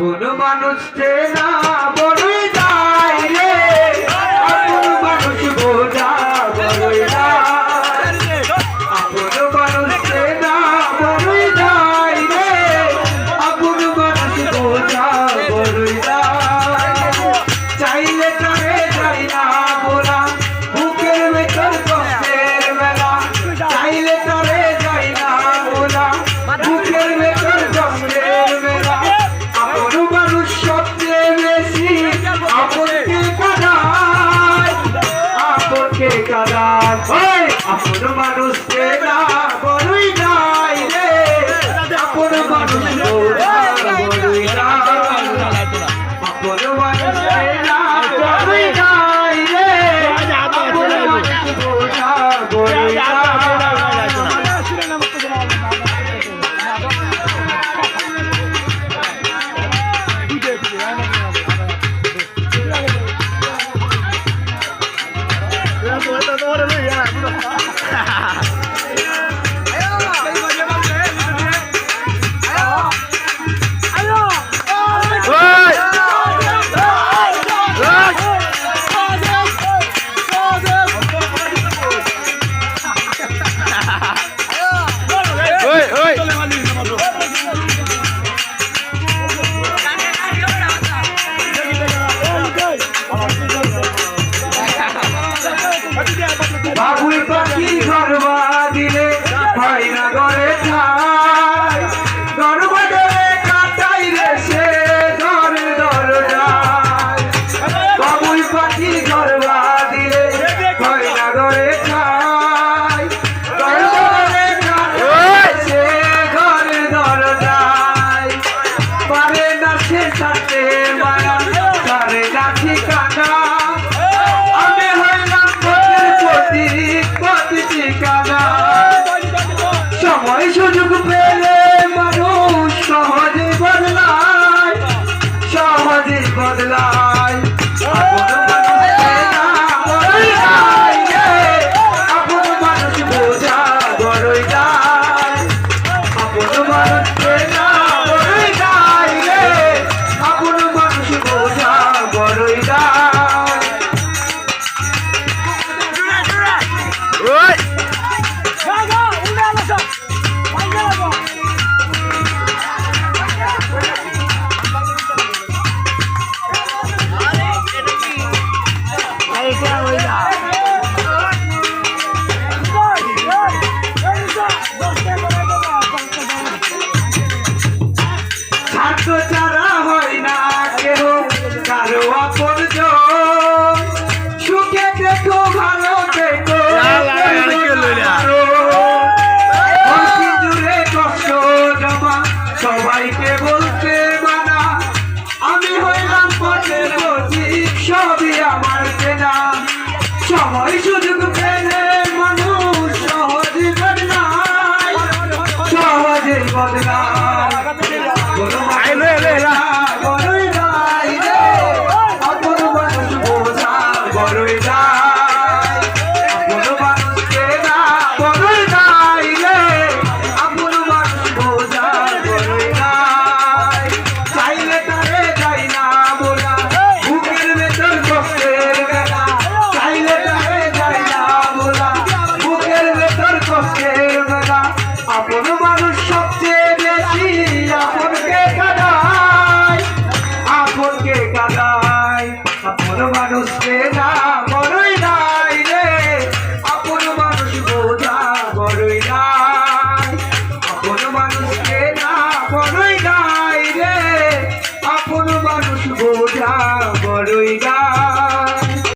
আপন মানুষ চেনা বড়ই যায় রে, আপন মানুষ বোঝা বড়ই যায়, আপন মানুষ চেনা বড়ই যায় রে, আপন মানুষ বোঝা বড়ই যায়। চাইলে তারে যাই না বলা, বুকের ভেতর কষ্টের মেলা, চাইলে তারে যাই না বলা, বুকের ভেতর কষ্টের মেলা। আপন মানুষ সবচেয়ে বেশি আপনকে কাঁদায়, আপনকে কাঁদায়। আপন মানুষ চেনা বড়ই যায় রে, আপন মানুষ বোঝা বড়ই যায়, আপন মানুষ চেনা বড়ই যায় রে, আপন মানুষ বোঝা বড়ই যায়। বাবুই পাখি ঘরবা দিলে হয় না ঘরে ঠাই, ঘরবা ধরে কাটাইলে সে ঘরে ঘর যায়। বাবুই পাখি ঘরবা দিলে হয় না ঘরে ঠাই, ঘরবা ধরে কাটাইলে সে ঘরে ঘর যায়। পারে না সে সাথে মায়া, পারে না ঠিকানা, সময় সুযোগ পেলে মানুষ সহজে বদলায়, সহজে বদলায়। আপন মানুষ বোঝা বড়ই যায়, আপন মানুষ চেনা বড়ই যায় রে, আপন মানুষ বোঝা বড়ই যায়। স্বার্থ ছাড়া হয় না কেহ কারো আপনজন, সুখে দেখো ভালো দেখো জুড়ে কষ্ট জমা, সবাইকে বলতে মানা, আমি হইলাম পথের পথিক সবই আমার চেনা। সময় সুযোগ পেলে মানুষ সহজে বদলায়, সহজে বদলায়। বড়ই যায় রে, আপন মানুষ বোঝা বড়ই যায়, আপন মানুষ চেনা বড়ই যায় রে, আপন মানুষ বোঝা বড়ই যায়। চাইলে তারে যাই না বলা, বুকের ভেতর কষ্টের মেলা, চাইলে তারে যাই না বলা, বুকের ভেতর কষ্টের মেলা। আপন মানুষ সবচেয়ে বেশি আপনকে কাঁদায়, আপনকে কাঁদায়। আপন মানুষ